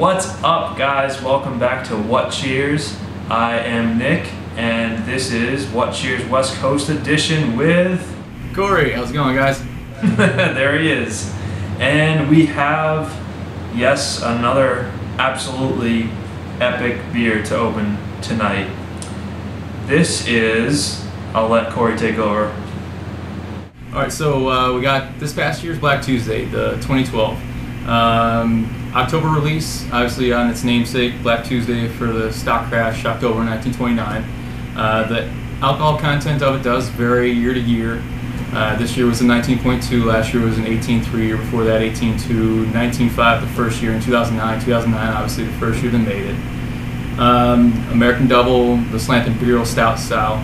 What's up, guys? Welcome back to What Cheers. I am Nick, and this is What Cheers West Coast Edition with Corey. How's it going, guys? There he is. And we have, yes, another absolutely epic beer to open tonight. This is, I'll let Corey take over. Alright, so we got this past year's Black Tuesday, the 2012. October release, obviously on its namesake, Black Tuesday for the stock crash, October 1929. The alcohol content of it does vary year to year. This year was a 19.2, last year was an 18.3, year before that 18.2, 19.5 the first year, in 2009 obviously the first year they made it. American Double, the Slant Imperial Stout style.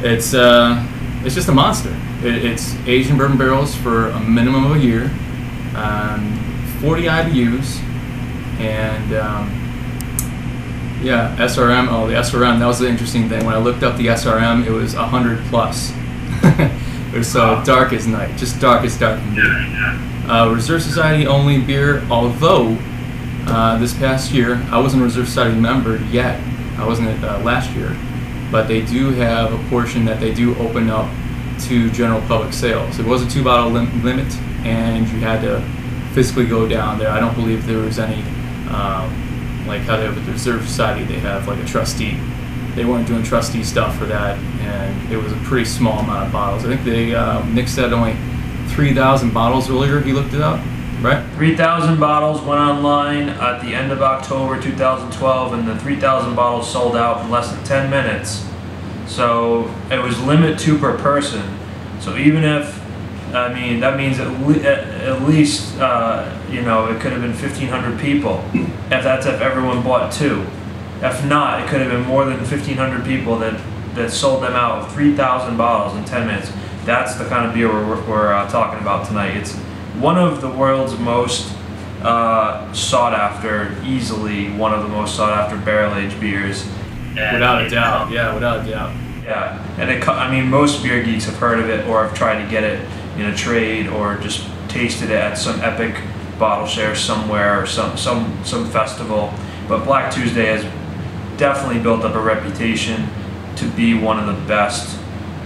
It's just a monster. It's aged in bourbon barrels for a minimum of a year, 40 IBUs, and yeah, SRM. Oh, the SRM, that was the interesting thing. When I looked up the SRM, it was 100 plus. It was dark as night, just dark as dark can be. Reserve Society only beer, although this past year, I wasn't a Reserve Society member yet. I wasn't last year, but they do have a portion that they do open up to general public sales. It was a 2-bottle limit, and you had to physically go down there. I don't believe there was any, like how they have with the Reserve Society, they have like a trustee. They weren't doing trustee stuff for that, and it was a pretty small amount of bottles. I think they, Nick said only 3,000 bottles earlier, he looked it up, right? 3,000 bottles went online at the end of October 2012, and the 3,000 bottles sold out in less than 10 minutes. So it was limit 2 per person. So even if, I mean, that means at least, you know, it could have been 1,500 people. If that's if everyone bought 2. If not, it could have been more than 1,500 people that sold them out of 3,000 bottles in 10 minutes. That's the kind of beer we're talking about tonight. It's one of the world's most sought after, easily one of the most sought after barrel-aged beers. Without a doubt, yeah, without a doubt. Yeah, and I mean, most beer geeks have heard of it or have tried to get it in a trade or just tasted it at some epic bottle share somewhere or some festival. But Black Tuesday has definitely built up a reputation to be one of the best,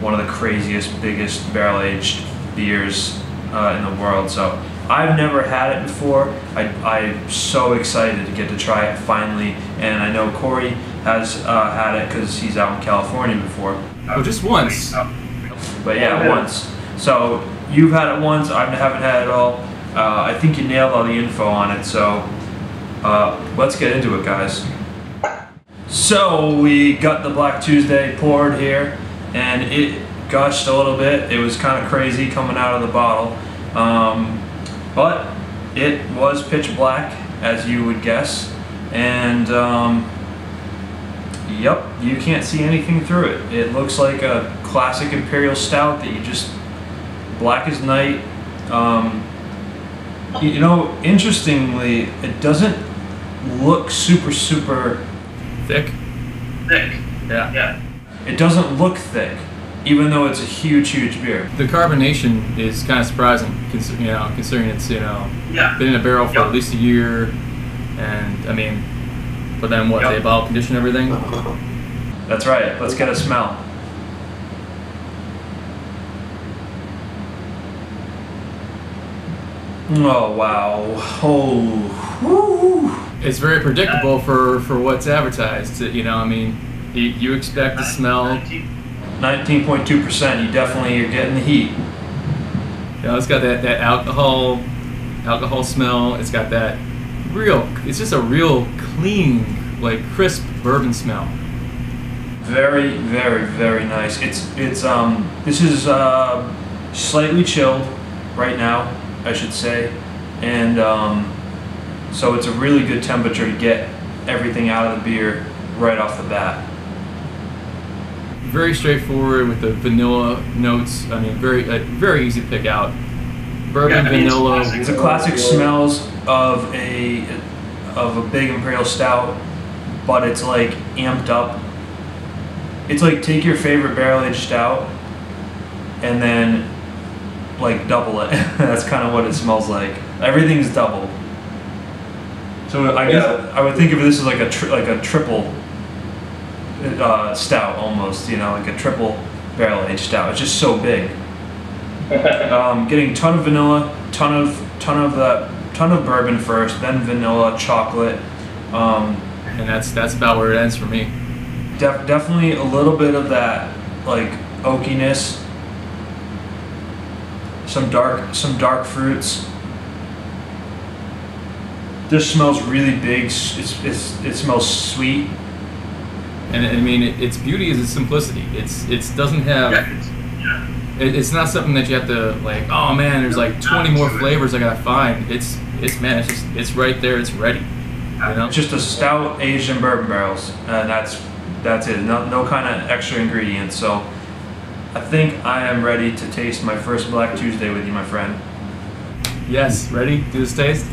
one of the craziest, biggest barrel-aged beers in the world. So I've never had it before. I'm so excited to get to try it finally, and I know Corey has had it because he's out in California before. Oh, just once. But yeah, once. So you've had it once, I haven't had it at all. I think you nailed all the info on it, so let's get into it, guys. So we got the Black Tuesday poured here, and it gushed a little bit. It was kind of crazy coming out of the bottle. But it was pitch black, as you would guess, and yep, you can't see anything through it. It looks like a classic Imperial Stout that you just, black as night. You know, interestingly, it doesn't look super thick. Yeah. It doesn't look thick, even though it's a huge beer. The carbonation is kind of surprising, you know, considering it's, you know, been in a barrel for at least a year, and I mean, but then what, they bottle condition everything? That's right. Let's get a smell. Oh wow! Oh, woo. It's very predictable for what's advertised. You know, I mean, you expect to smell 19.2%. You definitely are getting the heat. You know, it's got that alcohol smell. It's got that real. It's just a real clean, like crisp bourbon smell. Very nice. This is slightly chilled right now, I should say, and so it's a really good temperature to get everything out of the beer right off the bat. Very straightforward with the vanilla notes. I mean, very easy to pick out. Bourbon, vanilla. It's a classic smells of a big Imperial Stout, but it's like amped up. It's like take your favorite barrel-aged stout and then like double it. That's kind of what it smells like. Everything's doubled. So I guess I would think of this as like a triple stout almost. You know, like a triple barrel aged stout. It's just so big. Getting a ton of vanilla, ton of bourbon first, then vanilla, chocolate. And that's about where it ends for me. Definitely a little bit of that like oakiness. Some dark fruits. This smells really big. It smells sweet. And I mean, its beauty is its simplicity. It doesn't have. It's not something that you have to like. Oh man, there's like 20 more flavors I gotta find. It's right there. It's ready. You know? It's just a stout aged in bourbon barrels, and that's it. No kind of extra ingredients. So I think I am ready to taste my first Black Tuesday with you, my friend. Yes, ready? Do this taste?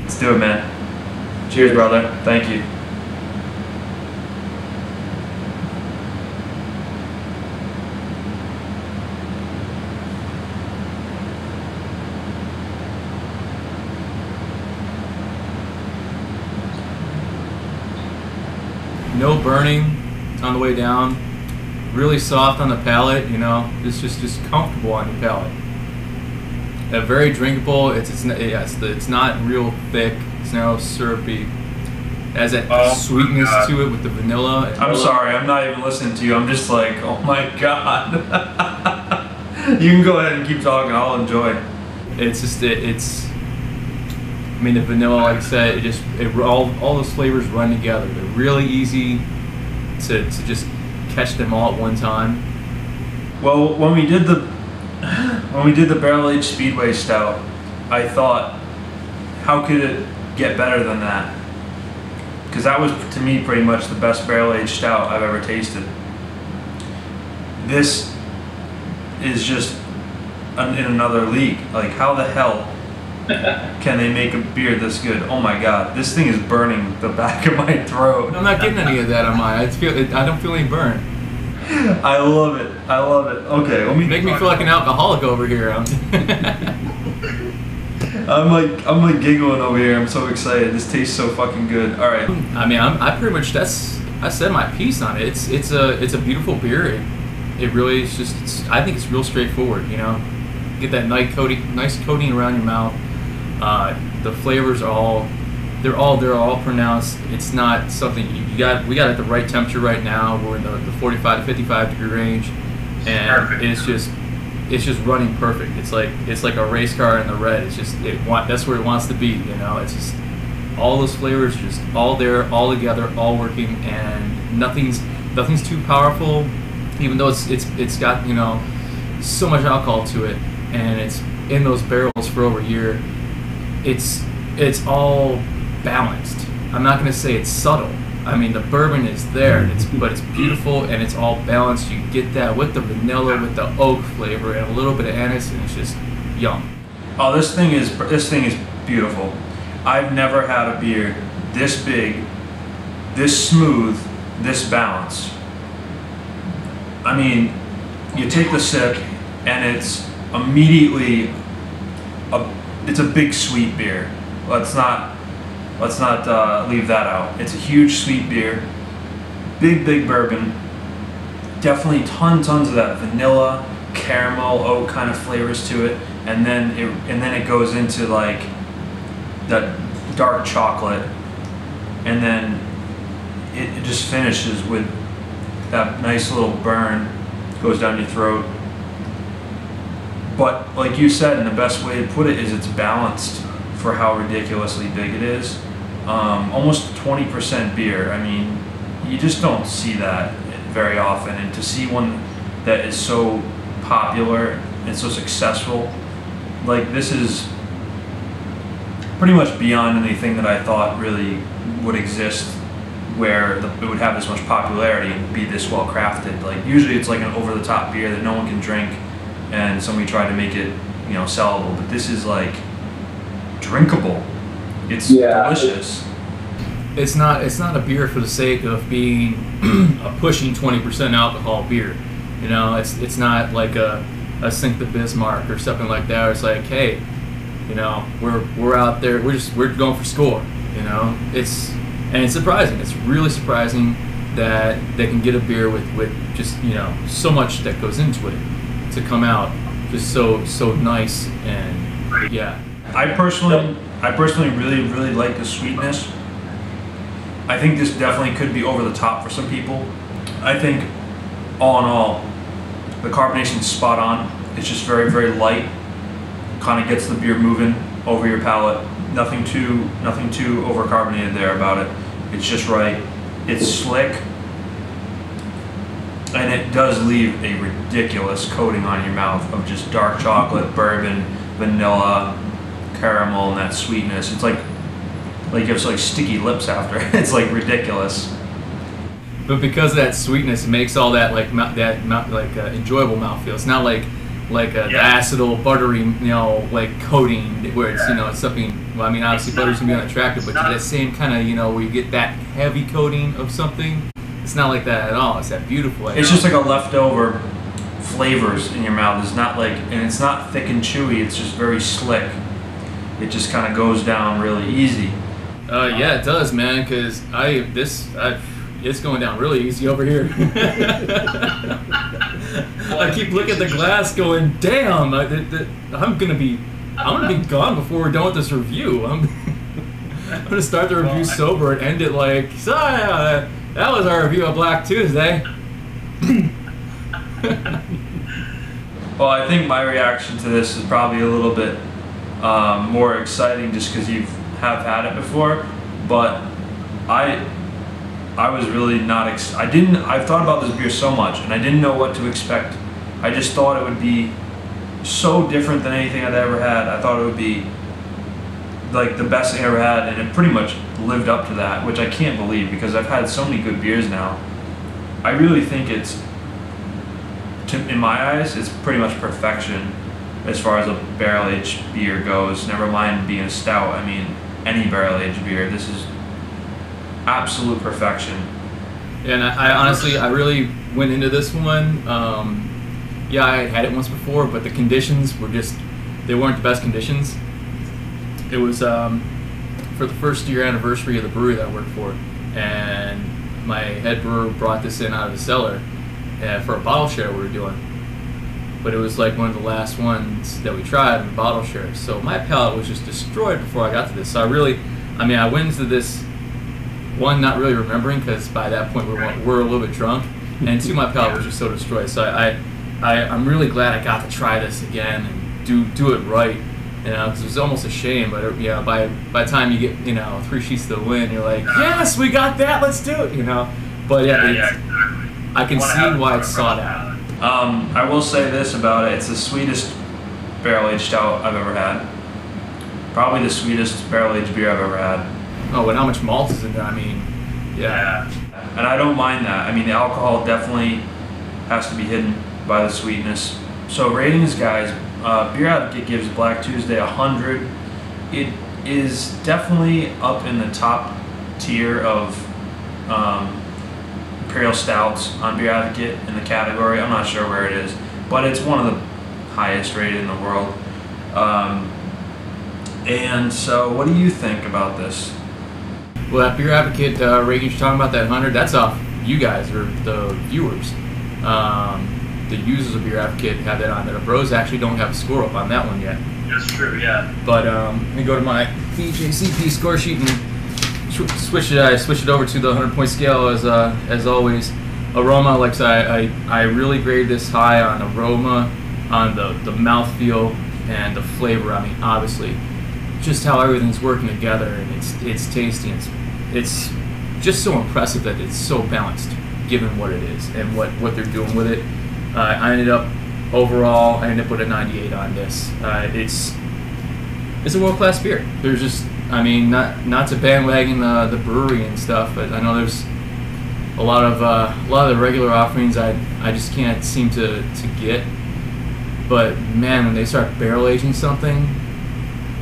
Let's do it, man. Cheers, brother. Thank you. No burning on the way down. Really soft on the palate, you know. It's just comfortable on the palate. Very drinkable. It's not real thick. It's not syrupy. It has that sweetness to it with the vanilla. I'm sorry, I'm not even listening to you. I'm just like, oh my god. You can go ahead and keep talking. I'll enjoy. It's. I mean, the vanilla, like I said, all those flavors run together. They're really easy to just catch them all at one time. Well, when we did the barrel aged Speedway Stout, I thought, how could it get better than that? Because that was, to me, pretty much the best barrel aged stout I've ever tasted. This is just in another league. Like, how the hell can they make a beer this good? Oh my god, this thing is burning the back of my throat. I'm not getting any of that on mine. I don't feel any burn. I love it. I love it. Okay, let me make me feel like an alcoholic over here. I'm like giggling over here. I'm so excited. This tastes so fucking good. All right. I mean, I pretty much I said my piece on it. It's a beautiful beer. It really is just. I think it's real straightforward. You know, get that nice coating around your mouth. The flavors are they're all pronounced. It's not something we got at the right temperature right now. We're in the 45 to 55 degree range, and it's just running perfect. It's like a race car in the red. That's where it wants to be. You know, it's just all those flavors just all there, all together, all working, and nothing's too powerful. Even though it's got, you know, so much alcohol to it, and it's in those barrels for over a year. It's all balanced. I'm not going to say it's subtle. I mean, the bourbon is there, but it's beautiful and it's all balanced. You get that with the vanilla, with the oak flavor, and a little bit of anise, and it's just yum. Oh, this thing is beautiful. I've never had a beer this big, this smooth, this balanced. I mean, you take the sip, and it's immediately it's a big sweet beer. Let's not leave that out. It's a huge sweet beer, big bourbon. Definitely tons of that vanilla, caramel, oak kind of flavors to it, and then it goes into like that dark chocolate, and then it just finishes with that nice little burn, goes down your throat. But like you said, and the best way to put it is it's balanced for how ridiculously big it is. Almost 20% beer. I mean, you just don't see that very often, and to see one that is so popular and so successful, like this is pretty much beyond anything that I thought really would exist, where it would have this much popularity and be this well crafted. Like usually it's like an over the top beer that no one can drink, and somebody tried to make it, you know, sellable. But this is like drinkable. It's delicious. It's not a beer for the sake of being a pushing 20% alcohol beer. You know, it's not like a Sink the Bismarck or something like that. It's like, hey, you know, we're out there. We're going for score. You know, it's surprising. It's really surprising that they can get a beer with just, you know, so much that goes into it to come out just so nice. And yeah, I personally really like the sweetness. I think this definitely could be over the top for some people. I think all in all, the carbonation's spot on. It's just very, very light. Kind of gets the beer moving over your palate. Nothing too overcarbonated there about it. It's just right. It's slick, and it does leave a ridiculous coating on your mouth of just dark chocolate, bourbon, vanilla, caramel, and that sweetness. It's like you have like sticky lips after. It's like ridiculous. But because of that sweetness, it makes all that enjoyable mouthfeel. It's not like the acidyl, buttery, you know, like coating where it's, you know, it's something. Well, I mean, obviously butter's gonna be unattractive, but that same kind of, you know, where you get that heavy coating of something. It's not like that at all. It's that beautiful. It's just like a leftover flavors in your mouth. It's not like, and it's not thick and chewy. It's just very slick. It just kind of goes down really easy. Yeah, it does, man. Because it's going down really easy over here. I keep looking at the glass, going, "Damn, I'm gonna be gone before we're done with this review." I'm gonna start the review sober and end it like, "So yeah, that was our review of Black Tuesday." Well, I think my reaction to this is probably a little bit more exciting just because you have had it before, but I was really not. I've thought about this beer so much, and I didn't know what to expect. I just thought it would be so different than anything I'd ever had. I thought it would be like the best thing I ever had, and it pretty much lived up to that, which I can't believe because I've had so many good beers now. I really think in my eyes, it's pretty much perfection as far as a barrel-aged beer goes. Never mind being a stout. I mean, any barrel-aged beer. This is absolute perfection. And I honestly, I really went into this one. Yeah, I had it once before, but the conditions they weren't the best conditions. It was for the first year anniversary of the brewery that I worked for, and my head brewer brought this in out of the cellar for a bottle share we were doing. But it was like one of the last ones that we tried in the bottle share. So my palate was just destroyed before I got to this. So I went into this, one, not really remembering because by that point we're a little bit drunk, and two, my palate was just so destroyed. So I'm really glad I got to try this again and do it right, you know, because it was almost a shame. But you know, by the time you get, you know, 3 sheets to the wind, you're like, yes, we got that, let's do it, you know. But yeah, I can see why it's sought out. I will say this about it: it's the sweetest barrel-aged stout I've ever had. Probably the sweetest barrel-aged beer I've ever had. Oh, and how much malt is in there? I mean, yeah. And I don't mind that. I mean, the alcohol definitely has to be hidden by the sweetness. So ratings, guys, Beer Advocate gives Black Tuesday 100. It is definitely up in the top tier of Imperial Stouts on Beer Advocate in the category. I'm not sure where it is, but it's one of the highest rated in the world. And so what do you think about this? Well, that Beer Advocate rating you're talking about, that 100, that's off you guys, or the viewers. The users of Beer Advocate have that on there. The bros actually don't have a score up on that one yet. That's true, yeah. But let me go to my BJCP score sheet and switch it over to the 100-point scale as always. Aroma, like I really grade this high on aroma, on the mouthfeel, and the flavor. I mean, obviously, just how everything's working together, and it's tasty. It's just so impressive that it's so balanced, given what it is and what they're doing with it. I ended up with a 98 on this. It's a world-class beer. There's just, I mean, not to bandwagon the brewery and stuff, but I know there's a lot of the regular offerings I just can't seem to get. But man, when they start barrel aging something,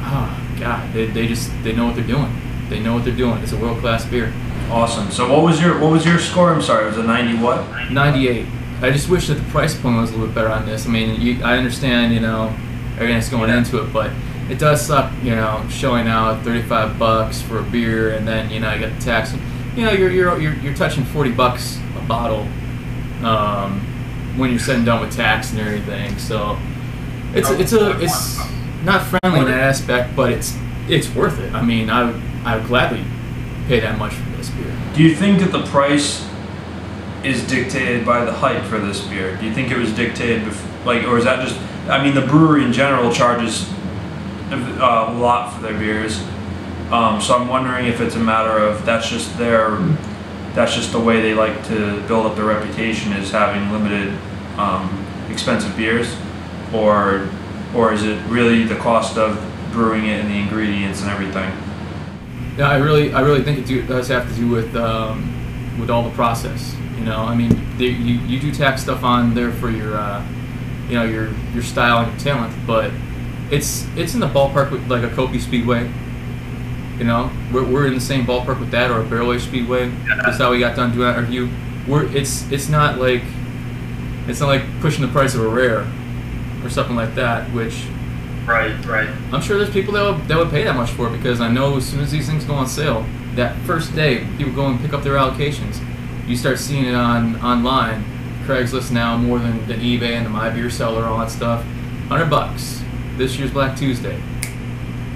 oh god, they know what they're doing. They know what they're doing. It's a world-class beer. Awesome. So what was your score? I'm sorry, it was a 90 what? 98. I just wish that the price point was a little bit better on this. I mean, I understand, you know, everything that's going into it, but it does suck, you know, showing out $35 for a beer, and then you know you got the tax. You know, you're touching $40 a bottle when you're said and done with tax and everything. So it's not friendly in that aspect, but it's worth it. I mean, I would gladly pay that much for this beer. Do you think that the price is dictated by the hype for this beer? Do you think it was dictated, or is that just? I mean, the brewery in general charges a lot for their beers, so I'm wondering if it's a matter of that's just the way they like to build up their reputation, is having limited, expensive beers, or is it really the cost of brewing it and the ingredients and everything? Yeah, I really think it does have to do with all the process. You know, I mean, you do tax stuff on there for your, you know, your style and your talent, but it's in the ballpark with like a Kopi Speedway. You know, we're in the same ballpark with that, or a Barrel Age Speedway. That's how we got done doing that review. It's not like pushing the price of a rare or something like that, which. Right. I'm sure there's people that would pay that much for it, because I know as soon as these things go on sale, that first day people go and pick up their allocations. You start seeing it online, Craigslist now more than eBay and the My Beer Seller, all that stuff. $100 this year's Black Tuesday,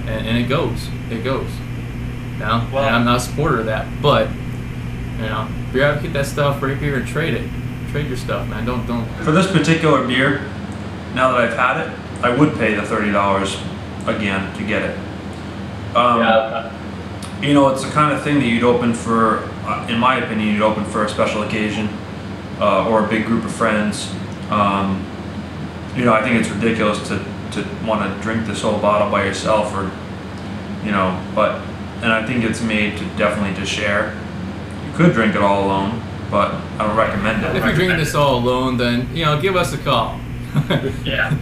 and it goes. Now, and I'm not a supporter of that, but you know, if you're advocate that stuff right here and trade your stuff, man. Don't. For this particular beer, now that I've had it, I would pay the $30 again to get it. You know, it's the kind of thing that you'd open for, in my opinion, you'd open for a special occasion or a big group of friends. You know, I think it's ridiculous to want to drink this whole bottle by yourself, or you know, and I think it's made to definitely to share. You could drink it all alone, but I don't recommend it. If you're drinking this all alone, then you know, give us a call. Yeah.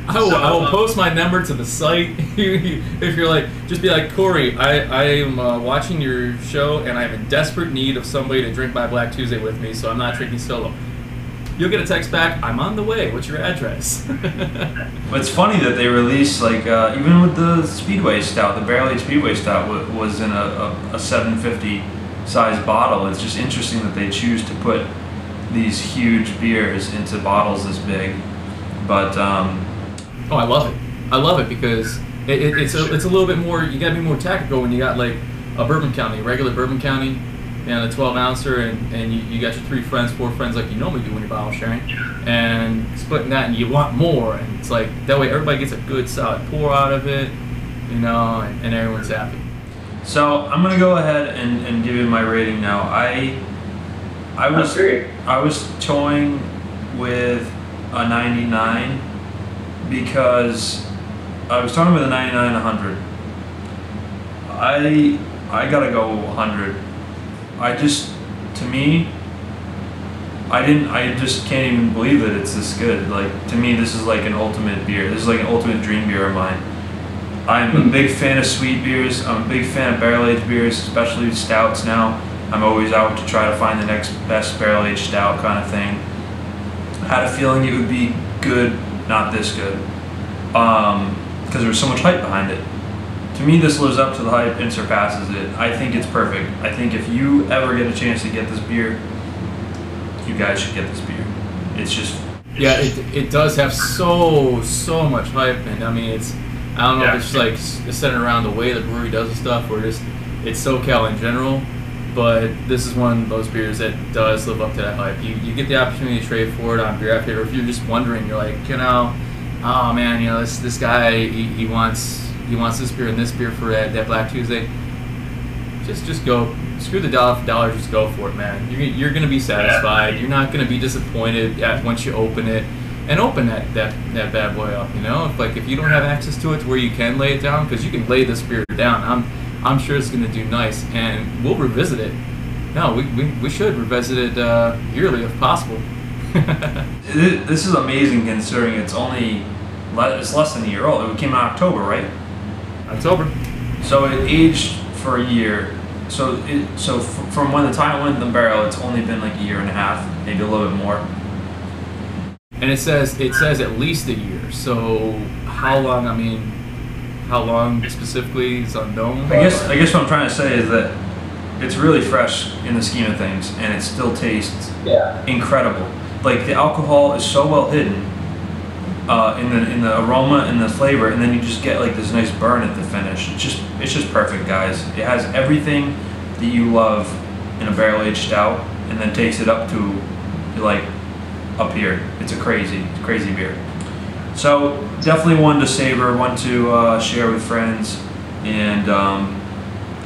I will post my number to the site. If you're like, just be like, Corey, I am watching your show and I have a desperate need of somebody to drink my Black Tuesday with me, so I'm not drinking solo. You'll get a text back, I'm on the way, what's your address? But it's funny that they release, like, even with the Speedway Stout, the Barrel Aged Speedway Stout was in a 750 size bottle. It's just interesting that they choose to put these huge beers into bottles this big. But oh, I love it because it's a little bit more. You gotta be more tactical when you got like a Bourbon County, regular Bourbon County, and a 12 ouncer, and you got your 3 friends, 4 friends like you normally do when you're bottle sharing, and splitting that, and you want more, and it's like that way everybody gets a good solid pour out of it, you know, and everyone's happy. So I'm gonna go ahead and give you my rating now. I was toying with a 99 because I was talking with a 99, 100. I gotta go 100. To me, I just can't even believe that it's this good. Like, to me, this is like an ultimate beer. This is like an ultimate dream beer of mine. I'm a big fan of sweet beers. I'm a big fan of barrel-aged beers, especially stouts now. I'm always out to try to find the next best barrel-aged stout kind of thing. I had a feeling it would be good, not this good, because there was so much hype behind it. To me, this lives up to the hype and surpasses it. I think it's perfect. I think if you ever get a chance to get this beer, you guys should get this beer. It's just... Yeah, it does have so much hype, and I mean, I don't know if it's just like centered around the way the brewery does the stuff, or just it's SoCal in general, but this is one of those beers that does live up to that hype. You get the opportunity to trade for it on Beer After, or if you're just wondering, you're like, you know, oh man, you know, this guy, he wants this beer and this beer for that Black Tuesday. Just go. Screw the dollar for dollar. Just go for it, man. You're gonna be satisfied. You're not gonna be disappointed once you open it, and open that bad boy up. You know, if you don't have access to it to where you can lay it down, because you can lay this beer down. I'm sure it's gonna do nice, and we'll revisit it. No, we should revisit it yearly if possible. This is amazing considering it's less than a year old. It came out in October, right? October. So it aged for a year. So from when the time it went in the barrel, it's only been like a year and a half, maybe a little bit more. And it says at least a year. So how long? I mean, how long specifically is unknown. I guess what I'm trying to say is that it's really fresh in the scheme of things, and it still tastes incredible. Like, the alcohol is so well hidden in the aroma and the flavor, and then you just get like this nice burn at the finish. It's just perfect, guys. It has everything that you love in a barrel-aged stout, and then takes it up to like up here. It's a crazy beer. So definitely one to savor, one to share with friends, and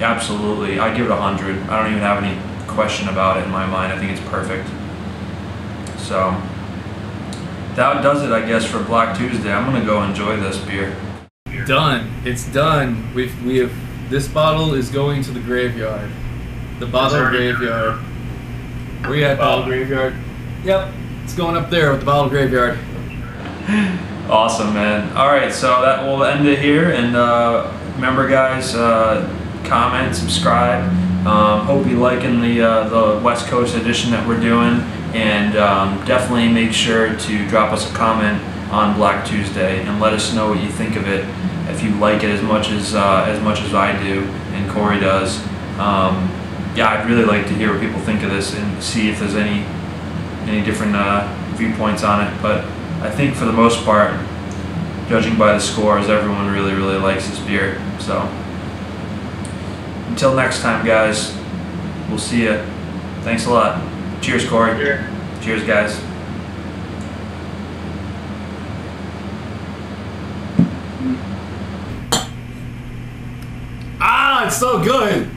absolutely, I give it 100. I don't even have any question about it in my mind. I think it's perfect. So that does it, I guess, for Black Tuesday. I'm gonna go enjoy this beer. Done. It's done. We have this bottle is going to the graveyard. The bottle graveyard. Where you at, bottle graveyard? Yep. It's going up there with the bottle graveyard. Awesome, man. All right, so that will end it here. And remember, guys, comment, subscribe. Hope you're liking the West Coast edition that we're doing, and definitely make sure to drop us a comment on Black Tuesday and let us know what you think of it. If you like it as much as I do and Corey does, yeah, I'd really like to hear what people think of this and see if there's any different viewpoints on it. But I think for the most part, judging by the scores, everyone really likes this beer. So until next time, guys, we'll see you. Thanks a lot. Cheers, Corey. Cheers, guys. Ah, it's so good.